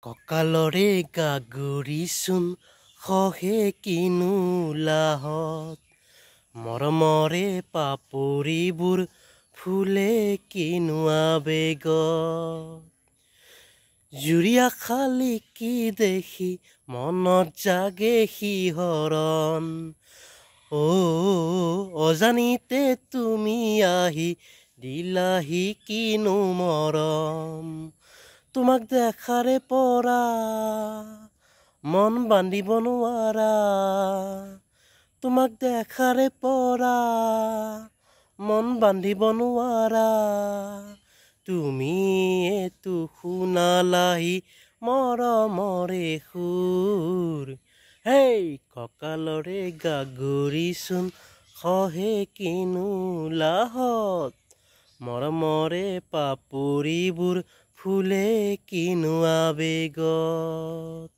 কঁকালৰে গাগৰিচোন খহে কিনো লাহত মৰমৰে পাপৰিবোৰ ফুলে কিনো আবেগত জুৰীয়া শালিকি দেখি মনত জাগে শিহৰণ অজানিতে তুমি আহি দিলাহি কিনো মৰম তোমাক দেখাৰে পৰা মন বান্ধিব নোৱাৰা তোমাক দেখাৰে পৰা মন বান্ধিব নোৱাৰা তুমি এটো শুনালাহি মৰমৰে সুৰ হেই কঁকালৰে গাগৰিচোন খহে কিনো লাহত মৰমৰে পাপৰিবোৰ ফুলে কিনো আবেগত